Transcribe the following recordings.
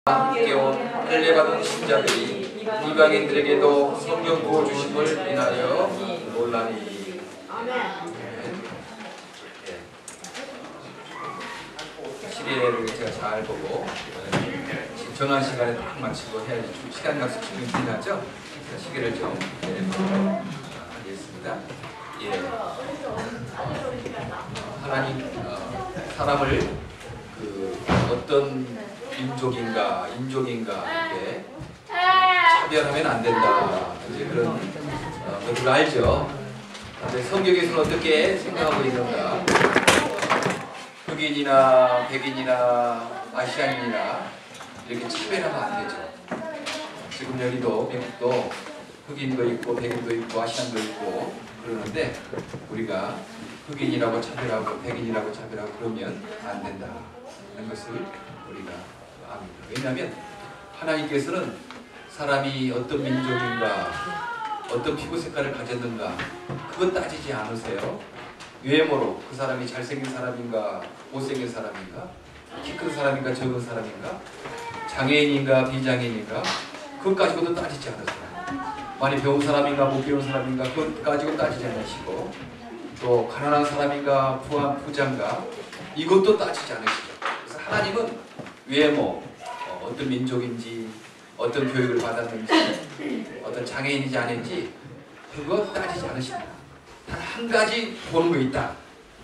함께 온 할례받은 신자들이 이방인들에게도 성경 부어주심을 인하여 논란이. 시계를 제가 잘 보고 정한 시간에 딱 마치고 해야지. 시간 약속 지금 지나죠? 시계를 좀 하겠습니다. 예. 하나님 사람을 어떤 인종인가 이렇게 차별하면 안 된다. 이제 그런 것들 알죠. 근데 성경에서는 어떻게 생각하고 있는가? 흑인이나 백인이나 아시안인이나 이렇게 차별하면 안 되죠. 지금 여기도 미국도 흑인도 있고 백인도 있고 아시안도 있고 그러는데 우리가 흑인이라고 차별하고 백인이라고 차별하고 그러면 안 된다 하는 것을 우리가 압니다. 왜냐하면 하나님께서는 사람이 어떤 민족인가 어떤 피부 색깔을 가졌는가 그것 따지지 않으세요. 외모로 그 사람이 잘생긴 사람인가 못생긴 사람인가 키 큰 사람인가 적은 사람인가 장애인인가 비장애인인가 그것 가지고도 따지지 않으세요. 많이 배운 사람인가 못 배운 사람인가 그것 가지고 따지지 않으시고 또 가난한 사람인가 부자인가 이것도 따지지 않으시죠. 그래서 하나님은 외모, 어떤 민족인지 어떤 교육을 받았는지 어떤 장애인인지 아닌지 그거 따지지 않으십니다. 단 한 가지 보는 거 있다.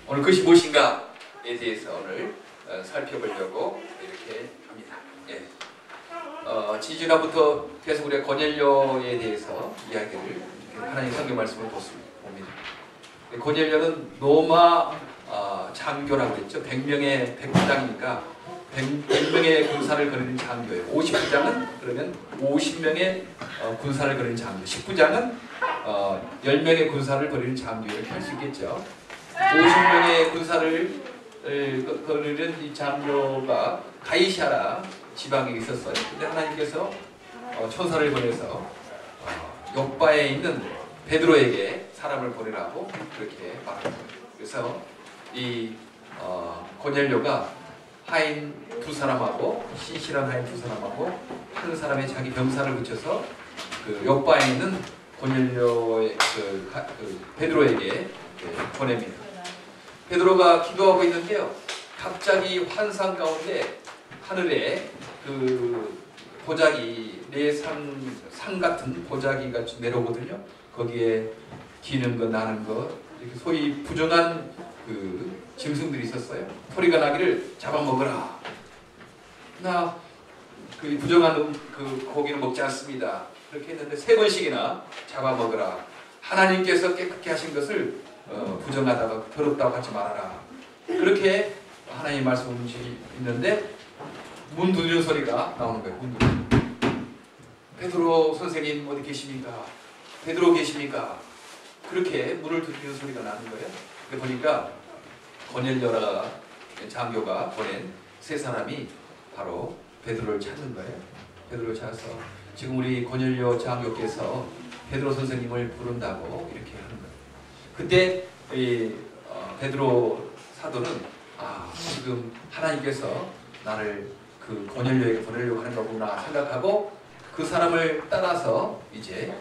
오늘 그것이 무엇인가에 대해서 오늘 살펴보려고 이렇게 합니다. 예. 지지난부터 계속 우리가 고넬료에 대해서 이야기를 하나님 성경 말씀을 봅니다. 고넬료는 로마 장교라고 했죠. 100명의 백부장이니까 100명의 군사를 거느린 장교예요. 50부장은 그러면 50명의 군사를 거느린 장교, 10부장은 10명의 군사를 거느린 장교 이렇게 할 수 있겠죠. 50명의 군사를 거느린 이 장교가 가이샤라 지방에 있었어요. 근데 하나님께서 천사를 보내서 욥바에 있는 베드로에게 사람을 보내라고 그렇게 말합니다. 그래서 이 고넬료가 하인 두 사람하고 신실한 하인 두 사람하고 한 사람의 자기 병사를 붙여서 그 욥바에 있는 고넬료의 베드로에게 보냅니다. 베드로가 기도하고 있는데요. 갑자기 환상 가운데 하늘에 그 보자기 상 같은 보자기가 내려오거든요. 거기에 기는 거 나는 거 이렇게 소위 부정한 그 짐승들이 있었어요. 소리가 나기를 잡아먹으라. 나 그 부정한 그 고기는 먹지 않습니다. 그렇게 했는데 3번씩이나 잡아먹으라. 하나님께서 깨끗게 하신 것을 부정하다가 더럽다고 하지 말아라. 그렇게 하나님 말씀이 있는데 문 두드리는 소리가 나오는 거예요. 문 두드리는. 베드로 선생님 어디 계십니까? 베드로 계십니까? 그렇게 문을 두드리는 소리가 나는 거예요. 보니까 고넬료라 장교가 보낸 3사람이 바로 베드로를 찾는 거예요. 베드로를 찾아서 지금 우리 고넬료 장교께서 베드로 선생님을 부른다고 이렇게 하는 거예요. 그때 이 베드로 사도는 지금 하나님께서 나를 그 고넬료에게 보내려고 하는 거구나 생각하고 그 사람을 따라서 이제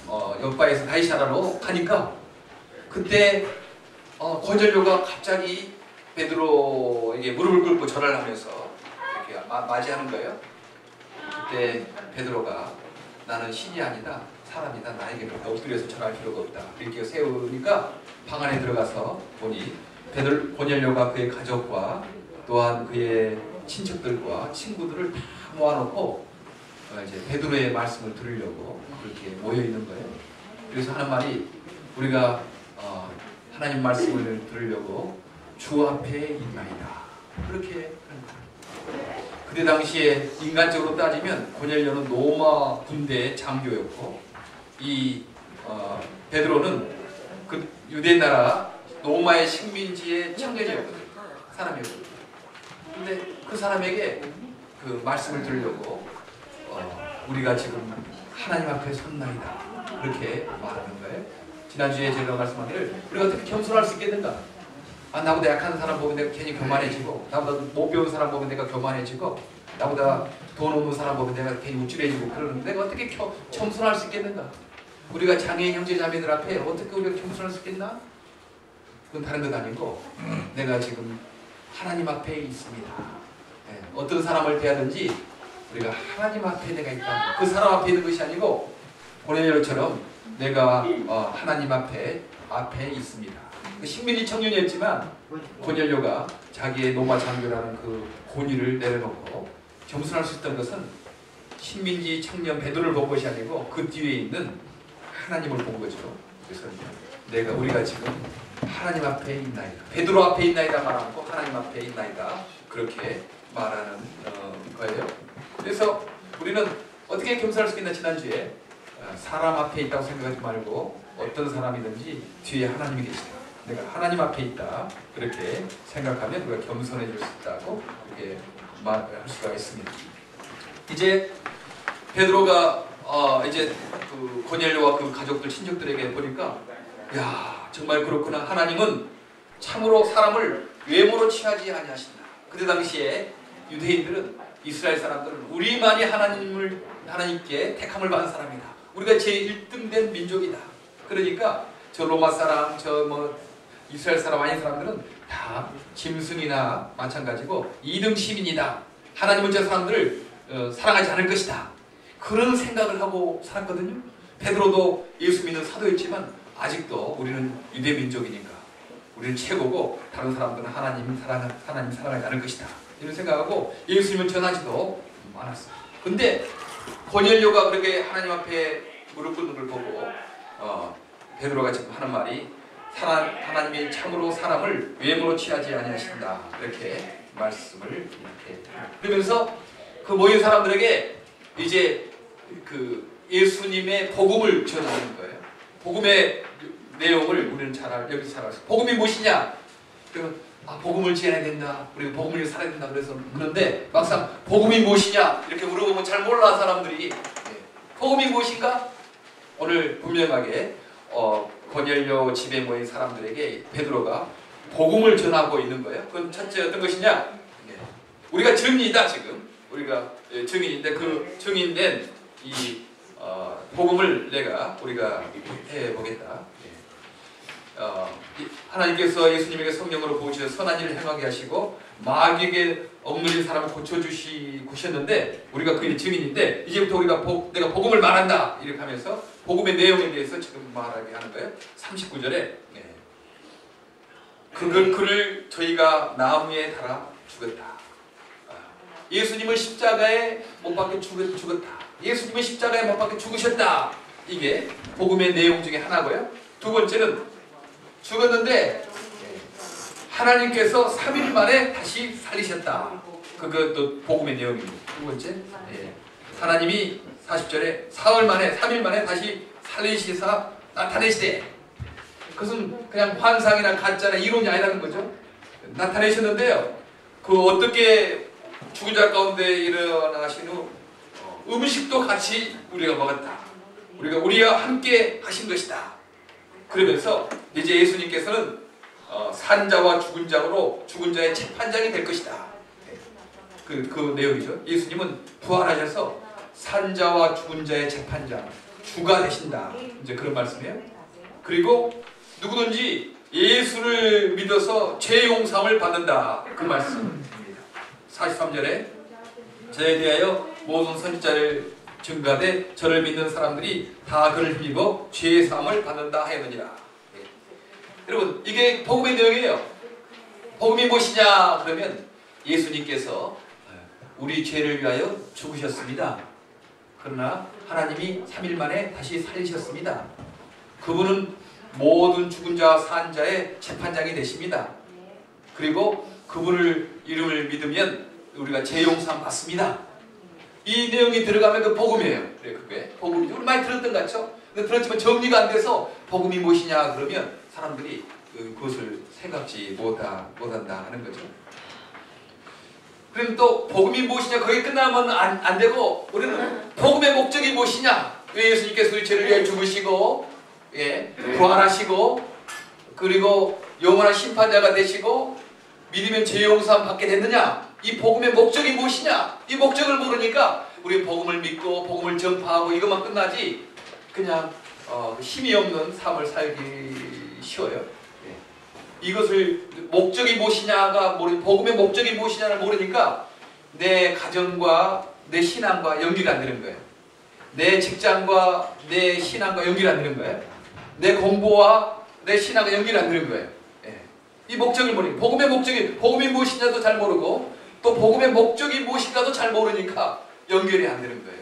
욥바에서 가이사라로 가니까 그때 고넬료가 갑자기 베드로에게 무릎을 꿇고 절을 하면서 이렇게 맞이하는 거예요. 그때 베드로가 나는 신이 아니다 사람이다 나에게 그렇게 엎드려서 절할 필요가 없다 이렇게 세우니까 방 안에 들어가서 보니 고넬료가 그의 가족과 또한 그의 친척들과 친구들을 다 모아놓고 이제 베드로의 말씀을 들으려고 그렇게 모여 있는 거예요. 그래서 하는 말이 우리가 하나님 말씀을 들으려고 주 앞에 있나이다. 그렇게 하는 거예요. 그때 당시에 인간적으로 따지면 고넬료는 로마 군대의 장교였고 이 베드로는 그 유대 나라 로마의 식민지의 청년이었거든요. 사람이었거든요. 근데 그 사람에게 그 말씀을 들으려고 우리가 지금 하나님 앞에 섰나이다. 그렇게 말하는 거예요. 지난주에 제가 말씀하기를 우리가 어떻게 겸손할 수 있겠는가? 나보다 약한 사람 보면 내가 괜히 교만해지고 나보다 못 배운 사람 보면 내가 교만해지고 나보다 돈 없는 사람 보면 내가 괜히 우쭐해지고 그러는데 내가 어떻게 겸손할 수 있겠는가? 우리가 장애인 형제 자매들 앞에 어떻게 우리가 겸손할 수 있겠나? 그건 다른 것 아니고 내가 지금 하나님 앞에 있습니다. 네, 어떤 사람을 대하든지 우리가 하나님 앞에 내가 있다. 그 사람 앞에 있는 것이 아니고 고넬료처럼 내가 하나님 앞에 있습니다. 그 식민지 청년이었지만 고넬료가 자기의 로마 장교라는 그 권위를 내려놓고 겸손할 수 있던 것은 식민지 청년 베드로를 본 것이 아니고 그 뒤에 있는 하나님을 본 거죠. 그래서 우리가 지금 하나님 앞에 있나이다. 베드로 앞에 있나이다 말 않고 하나님 앞에 있나이다. 그렇게 말하는 거예요. 그래서 우리는 어떻게 겸손할 수 있나? 지난주에 사람 앞에 있다고 생각하지 말고 어떤 사람이든지 뒤에 하나님이 계시다. 내가 하나님 앞에 있다. 그렇게 생각하면 우리가 겸손해질 수 있다고 이렇게 말할 수가 있습니다. 이제 베드로가 이제 그 고넬료와 그 가족들 친척들에게 보니까 야 정말 그렇구나. 하나님은 참으로 사람을 외모로 취하지 아니하신다. 그때 당시에 유대인들은 이스라엘 사람들은 우리만이 하나님께 택함을 받은 사람이다. 우리가 제1등 된 민족이다. 그러니까 저 로마 사람, 이스라엘 사람 아닌 사람들은 다 짐승이나 마찬가지고 2등 시민이다. 하나님은 저 사람들을 사랑하지 않을 것이다. 그런 생각을 하고 살았거든요. 베드로도 예수 믿는 사도였지만 아직도 우리는 유대 민족이니까 우리는 최고고 다른 사람들은 하나님 사랑하지 않을 것이다. 이런 생각하고 예수님을 전하지도 않았어요. 근데 고넬료가 그렇게 하나님 앞에 무릎 꿇는 걸 보고 베드로가 지금 하는 말이 하나님이 참으로 사람을 외모로 취하지 아니하신다. 이렇게 말씀을 이렇게 그러면서 그 모인 사람들에게 이제 그 예수님의 복음을 전하는 거예요. 복음의 내용을 우리는 여기서 잘 알았어요. 복음이 무엇이냐? 그러면 복음을 전해야 된다. 우리가 복음을 살아야 된다. 그런데 막상 복음이 무엇이냐 이렇게 물어보면 잘 몰라 사람들이. 복음이 무엇인가? 오늘 분명하게 고넬료 집에 모인 사람들에게 베드로가 복음을 전하고 있는 거예요. 그건 첫째 어떤 것이냐? 우리가 증인이다 지금. 우리가 증인인데 그 증인된 이 복음을 우리가 해보겠다. 하나님께서 예수님에게 성령으로 부으셔서 선한 일을 행하게 하시고 마귀에게 억눌린 사람을 고쳐주셨는데 우리가 그의 증인인데 이제부터 내가 복음을 말한다 이렇게 하면서 복음의 내용에 대해서 지금 말하게 하는 거예요. 39절에 그를 저희가 나무에 달아 죽었다. 예수님을 십자가에 못 박혀 죽었다. 예수님은 십자가에 못 박혀 죽으셨다. 이게 복음의 내용 중에 하나고요. 두 번째는 죽었는데 하나님께서 3일 만에 다시 살리셨다. 그것도 복음의 내용입니다. 두 번째, 하나님이 40절에 3일 만에 다시 살리시사 나타내시되, 그것은 그냥 환상이나 가짜나 이론이 아니라는 거죠. 나타내셨는데요. 그 어떻게 죽은 자 가운데 일어나신 후 음식도 같이 우리가 먹었다. 우리와 함께 하신 것이다. 그러면서 이제 예수님께서는 산자와 죽은 자로 죽은 자의 재판장이 될 것이다. 그 내용이죠. 예수님은 부활하셔서 산자와 죽은 자의 재판장, 주가 되신다. 이제 그런 말씀이에요. 그리고 누구든지 예수를 믿어서 죄 용서함을 받는다. 그 말씀입니다. 43절에 저에 대하여 모든 선지자를 증가되 저를 믿는 사람들이 다 그를 힘입어 죄의 사함을 받는다 하였느니라. 여러분 이게 복음의 내용이에요. 복음이 무엇이냐? 그러면 예수님께서 우리 죄를 위하여 죽으셨습니다. 그러나 하나님이 3일 만에 다시 살리셨습니다. 그분은 모든 죽은 자와 산 자의 재판장이 되십니다. 그리고 그분을 이름을 믿으면 우리가 죄 용서함 받습니다. 이 내용이 들어가면 그 복음이에요. 그게 복음이죠. 우리 많이 들었던 것 같죠? 근데 들었지만 정리가 안 돼서 복음이 무엇이냐 그러면 사람들이 그것을 생각지 못한다 하는 거죠. 그럼 또 복음이 무엇이냐 거기 끝나면 안 되고 우리는 복음의 목적이 무엇이냐? 왜 예수님께서 우리 죄를 위해 죽으시고 부활하시고 그리고 영원한 심판자가 되시고 믿으면 죄 용서함 받게 됐느냐? 이 복음의 목적이 무엇이냐? 이 목적을 모르니까 우리 복음을 믿고 복음을 전파하고 이것만 끝나지 그냥 힘이 없는 삶을 살기 쉬워요. 이것을 목적이 무엇이냐가 복음의 목적이 무엇이냐를 모르니까 내 가정과 내 신앙과 연결이 안 되는 거예요. 내 직장과 내 신앙과 연결이 안 되는 거예요. 내 공부와 내 신앙과 연결이 안 되는 거예요. 이 목적을 모르니까 복음이 무엇이냐도 잘 모르고 또 복음의 목적이 무엇인가도 잘 모르니까 연결이 안 되는 거예요.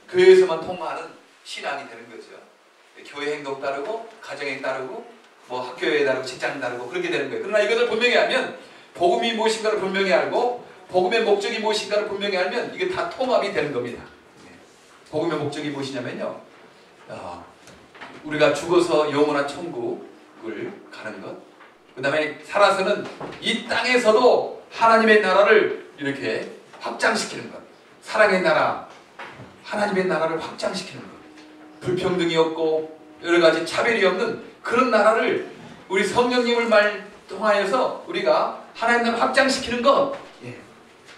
교회에서만 통하는 신앙이 되는 거죠. 교회 행동 따르고 가정에 따르고 뭐 학교에 따르고 직장에 따르고 그렇게 되는 거예요. 그러나 이것을 분명히 알면 복음이 무엇인가를 분명히 알고 복음의 목적이 무엇인가를 분명히 알면 이게 다 통합이 되는 겁니다. 복음의 목적이 무엇이냐면요, 우리가 죽어서 영원한 천국을 가는 것, 그 다음에 살아서는 이 땅에서도 하나님의 나라를 이렇게 확장시키는 것, 사랑의 나라, 하나님의 나라를 확장시키는 것, 불평등이 없고 여러가지 차별이 없는 그런 나라를 우리 성령님을 통하여서 우리가 하나님 나라를 확장시키는 것.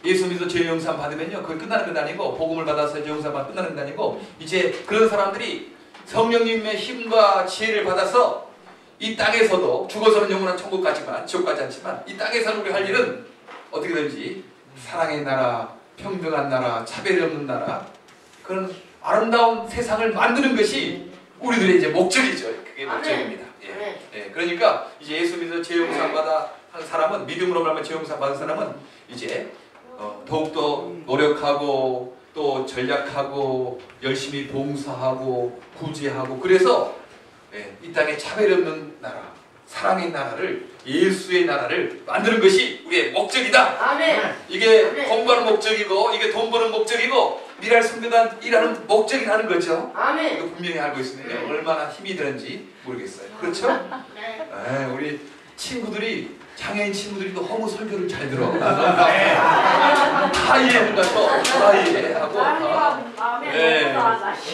예수 믿어 죄 용서 받으면요 그게 끝나는 건 아니고, 복음을 받아서 죄 용서 받으면 끝나는 건 아니고, 이제 그런 사람들이 성령님의 힘과 지혜를 받아서 이 땅에서도 죽어서는 영원한 천국 가지만, 지옥 가지 않지만 이 땅에서는 우리 할 일은 어떻게든지 사랑의 나라, 평등한 나라, 차별이 없는 나라, 그런 아름다운 세상을 만드는 것이 우리들의 이제 목적이죠. 그게 목적입니다. 그러니까 이제 예수 믿어 죄 용서 받아 한 사람은, 믿음으로 말하면 죄 용서 받은 사람은 이제 더욱더 노력하고 또 전략하고 열심히 봉사하고 구제하고, 그래서 이 땅에 차별이 없는 나라, 사랑의 나라를, 예수의 나라를 만드는 것이 우리의 목적이다. 아멘. 이게 아멘. 공부하는 목적이고 이게 돈 버는 목적이고 미랄 성교단 일하는 목적이라는 거죠. 아멘. 이거 분명히 알고 있으면 얼마나 힘이 드는지 모르겠어요. 그렇죠? 네. 우리 친구들이, 장애인 친구들이 또 허무 설교를 잘 들어. 다 이해를 가서 다 이해하고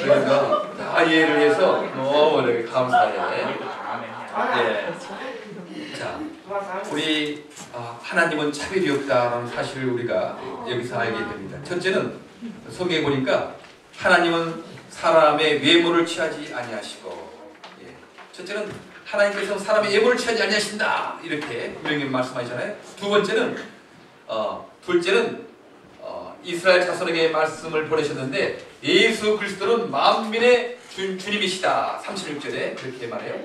그러니까 다 이해를 해서 너무 이렇게 감사해. 자, 우리 하나님은 차별이 없다라는 사실을 우리가 여기서 알게 됩니다. 첫째는 성경에 보니까 하나님은 사람의 외모를 취하지 아니하시고, 첫째는 하나님께서 사람의 외모를 취하지 아니하신다 이렇게 분명히 말씀하시잖아요. 둘째는 이스라엘 자손에게 말씀을 보내셨는데 예수 그리스도는 만민의 주님이시다. 36절에 그렇게 말해요.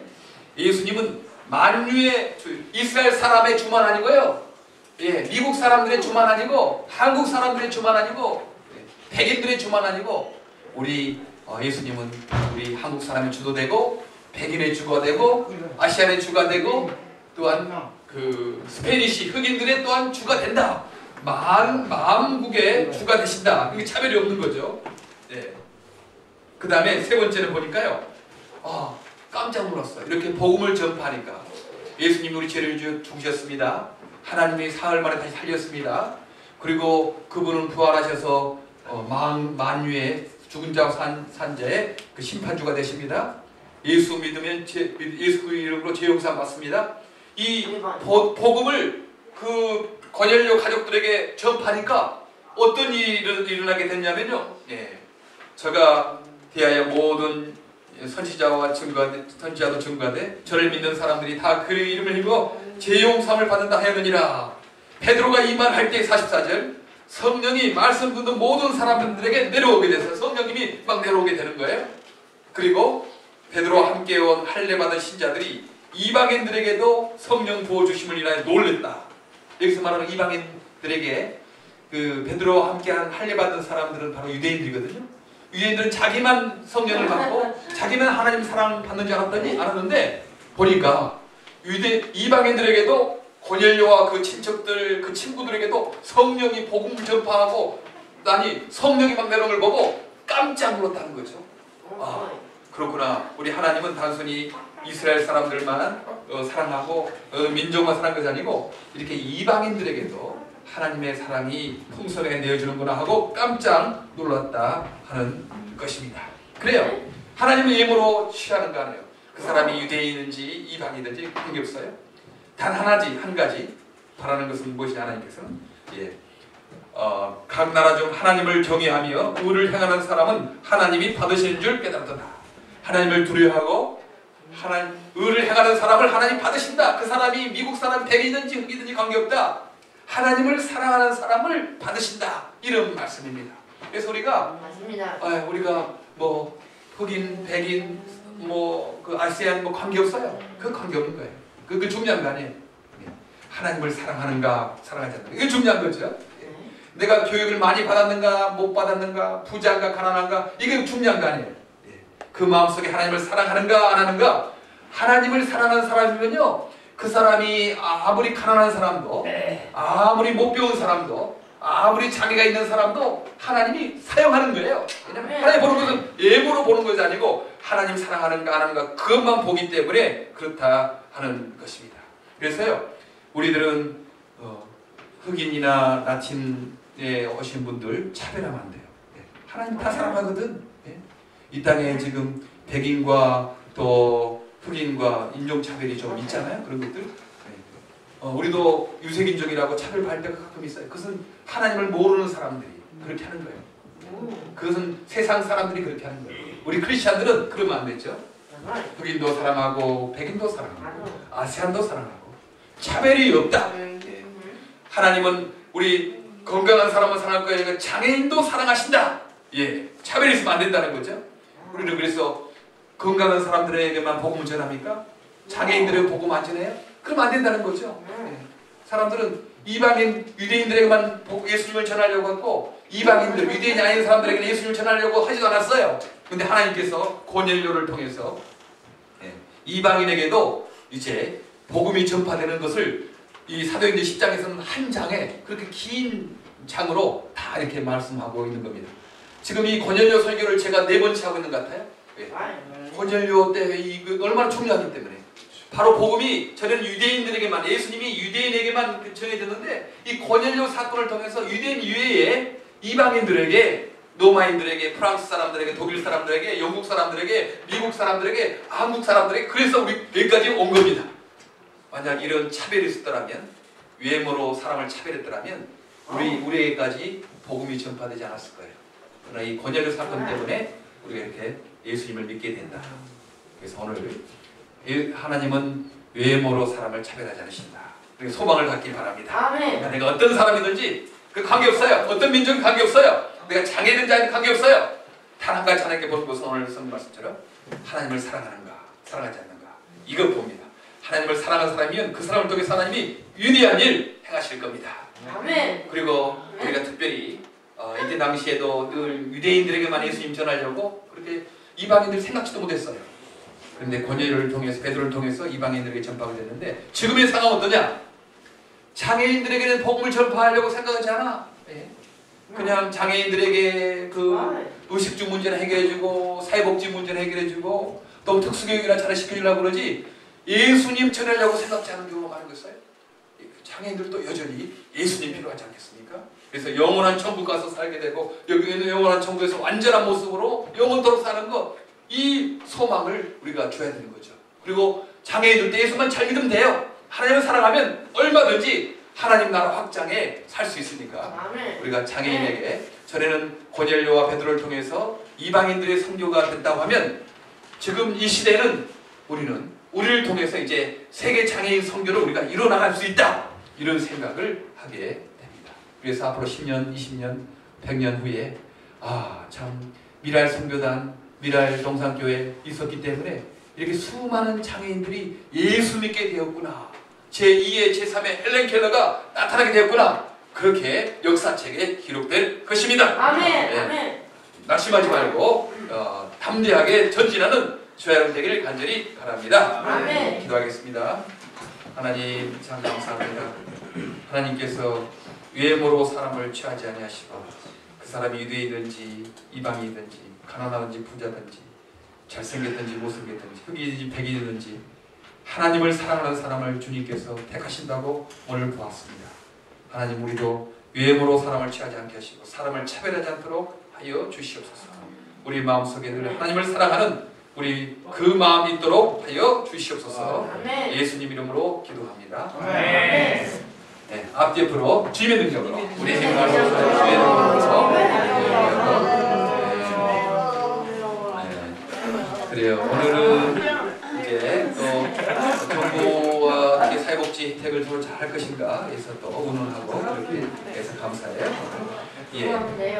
예수님은 만유의 이스라엘 사람의 주만 아니고요, 미국 사람들의 주만 아니고, 한국 사람들의 주만 아니고, 백인들의 주만 아니고, 우리 예수님은 우리 한국 사람의 주도 되고, 백인의 주가 되고, 아시안의 주가 되고, 또한 그 스페니시 흑인들의 또한 주가 된다. 만국의 주가 되신다. 이게 차별이 없는 거죠. 그 다음에 세 번째는 보니까요, 깜짝 놀랐어요. 이렇게 복음을 전파하니까 예수님이 우리 죄를 죽으셨습니다. 하나님이 사흘 만에 다시 살렸습니다. 그리고 그분은 부활하셔서 만유의 죽은 자 산자의 그 심판주가 되십니다. 예수 믿으면 예수 이름으로 죄 용서 받습니다. 이 복음을 그 고넬료 가족들에게 전파하니까 어떤 일이 일어나게 됐냐면요, 제가 대하여 모든 선지자도 증거하되 저를 믿는 사람들이 다 그 이름을 입어 죄 용서함을 받는다 하였느니라. 베드로가 이 말 할 때 44절, 성령이 말씀 듣는 모든 사람들에게 내려오게 돼서 성령님이 막 내려오게 되는 거예요. 그리고 베드로와 함께 온 할례 받은 신자들이 이방인들에게도 성령 부어주심을 인하여 놀랬다. 여기서 말하는 이방인들에게 그 베드로와 함께한 할례 받은 사람들은 바로 유대인들이거든요. 유대인들은 자기만 성령을 받고 자기만 하나님 사랑 받는 줄 알았는데 보니까 이방인들에게도 고넬료와 그 친척들, 그 친구들에게도 성령이 복음 전파하고 나니 성령이 막 내려오는 걸 보고 깜짝 놀랐다는 거죠. 그렇구나. 우리 하나님은 단순히 이스라엘 사람들만 사랑하고 민족만 사랑하는 것이 아니고 이렇게 이방인들에게도 하나님의 사랑이 풍성하게 내어주는구나 하고 깜짝 놀랐다 하는 것입니다. 그래요. 하나님의 예물로 취하는 거 아니에요. 그 사람이 유대인인지 이방인인지 관계없어요. 단 한 가지 바라는 것은 무엇이냐, 하나님께서는 각 나라 중 하나님을 경외하며 의를 행하는 사람은 하나님이 받으시는 줄 깨달았다. 하나님을 두려워하고 의를 행하는 사람을 하나님 받으신다. 그 사람이 미국 사람, 백이든지 흑이든지 관계없다. 하나님을 사랑하는 사람을 받으신다. 이런 말씀입니다. 그래서 우리가 뭐 흑인, 백인, 뭐 그 아시안 뭐 관계없어요. 그 관계없는 거예요. 그 중요한 거 아니에요. 하나님을 사랑하는가, 사랑하지 않는가. 이게 중요한 거죠. 내가 교육을 많이 받았는가, 못 받았는가, 부자인가, 가난한가, 이게 중요한 거 아니에요. 그 마음속에 하나님을 사랑하는가, 안 하는가. 하나님을 사랑하는 사람이면요, 그 사람이 아무리 가난한 사람도, 아무리 못 배운 사람도, 아무리 장애가 있는 사람도 하나님이 사용하는 거예요. 왜냐하면 하나님 보는 것은 예물로 보는 것이 아니고 하나님 사랑하는가 안 하는가 그것만 보기 때문에 그렇다 하는 것입니다. 그래서요, 우리들은 흑인이나 라틴에 오신 분들 차별하면 안 돼요. 하나님 다 사랑하거든. 이 땅에 지금 백인과 또 흑인과 인종차별이 좀 있잖아요. 그런 것들. 우리도 유색인종이라고 차별받을 때가 가끔 있어요. 그것은 하나님을 모르는 사람들이 그렇게 하는 거예요. 그것은 세상 사람들이 그렇게 하는 거예요. 우리 크리스찬들은 그러면 안 되죠. 흑인도 사랑하고 백인도 사랑하고 아세안도 사랑하고 차별이 없다. 하나님은 우리 건강한 사람은 사랑할 거예요. 장애인도 사랑하신다. 차별이 있으면 안 된다는 거죠. 우리는 그래서 건강한 사람들에게만 복음을 전합니까? 장애인들에게 복음 안 전해요? 그럼 안 된다는 거죠. 사람들은 이방인 유대인들에게만 예수님을 전하려고 했고 이방인들 유대인이 아닌 사람들에게는 예수님을 전하려고 하지도 않았어요. 근데 하나님께서 고넬료를 통해서 이방인에게도 이제 복음이 전파되는 것을 이 사도행전 10장에서는 한 장에 그렇게 긴 장으로 다 이렇게 말씀하고 있는 겁니다. 지금 이 고넬료 설교를 제가 4번째 하고 있는 것 같아요. 고넬료 때 이거 얼마나 중요하기 때문에 바로 복음이 전에는 유대인들에게만, 예수님이 유대인에게만 정해졌는데 이 고넬료 사건을 통해서 유대인 이외에 이방인들에게, 로마인들에게, 프랑스 사람들에게, 독일 사람들에게, 영국 사람들에게, 미국 사람들에게, 한국 사람들에게, 그래서 우리 여기까지 온 겁니다. 만약 이런 차별이 있었더라면, 외모로 사람을 차별했더라면 우리에게까지 복음이 전파되지 않았을 거예요. 그러나 이 고넬료 사건 때문에 우리가 이렇게 예수님을 믿게 된다. 그래서 오늘 하나님은 외모로 사람을 차별하지 않으신다. 소망을 갖길 바랍니다. 그러니까 내가 어떤 사람이든지 그 관계없어요. 어떤 민족이 관계없어요. 내가 장애든지 아닌 관계없어요. 단 한 가지 하나님께 보는 것은 오늘 선생님 말씀처럼 하나님을 사랑하는가, 사랑하지 않는가, 이것 봅니다. 하나님을 사랑하는 사람이면 그 사람을 통해서 하나님이 위대한 일 행하실 겁니다. 그리고 우리가 특별히 이때 당시에도 늘 유대인들에게만 예수님 전하려고 그렇게 이방인들 생각지도 못했어요. 그런데 고넬료를 통해서, 베드로를 통해서 이방인들에게 전파가 됐는데 지금의 상황은 어떠냐? 장애인들에게는 복음을 전파하려고 생각하지 않아. 그냥 장애인들에게 그 의식주 문제는 해결해주고 사회복지 문제는 해결해주고 또 특수교육이나 잘시켜주려고 그러지 예수님 전하려고 생각지 않은 경우가 많은 것이에요. 장애인들도 여전히 예수님 필요하지 않겠습니까? 그래서 영원한 천국 가서 살게 되고 여기에는 영원한 천국에서 완전한 모습으로 영원토록 사는 것, 이 소망을 우리가 줘야 되는 거죠. 그리고 장애인들도 예수만 잘 믿으면 돼요. 하나님을 사랑하면 얼마든지 하나님 나라 확장에 살 수 있으니까 우리가 장애인에게 전에는 고넬료와 베드로를 통해서 이방인들의 선교가 됐다고 하면 지금 이 시대는 우리를 통해서 이제 세계 장애인 선교를 우리가 이뤄나갈 수 있다, 이런 생각을 하게 됩니다. 그래서 앞으로 10년, 20년, 100년 후에 참 미랄 선교단, 미랄 동산교회 있었기 때문에 이렇게 수많은 장애인들이 예수 믿게 되었구나, 제2의 제3의 헬렌 켈러가 나타나게 되었구나, 그렇게 역사책에 기록될 것입니다. 아멘. 낙심하지 말고 담대하게 전진하는 저와 여러분 되기를 간절히 바랍니다. 아멘. 기도하겠습니다. 하나님 참 감사합니다. 하나님께서 외모로 사람을 취하지 아니하시고 그 사람이 유대인이든지 이방인이든지 가난하든지 부자든지 잘생겼든지 못생겼든지 흑인이든지 백인이든지 하나님을 사랑하는 사람을 주님께서 택하신다고 오늘 보았습니다. 하나님, 우리도 외모로 사람을 취하지 않게 하시고 사람을 차별하지 않도록 하여 주시옵소서. 우리 마음속에 늘 하나님을 사랑하는 우리 그 마음이 있도록 하여 주시옵소서. 예수님 이름으로 기도합니다. 아멘. 네, 앞뒤옆으로 주임의 능력으로 우리 행동을 주임의 능력으로 그래요. 오늘은 이제 또 정부와 어떻게 사회복지 혜택을 서로 잘 할 것인가 해서 또 의논하고 그렇게 해서 감사해요. 예.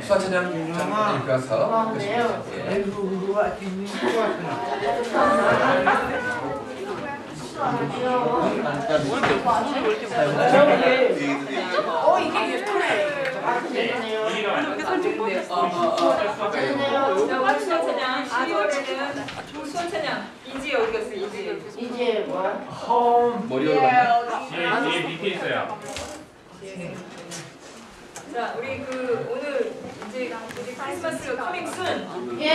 수화찬양 장로님께 와서 예. 이게 예쁘네. 수원찬양 이지 어디 갔어? 이지 뭐야? 머리 올라갔나? 뒤에 밑에 있어요. 자, 우리 오늘 이제 크리스마스가 커밍 순. 예.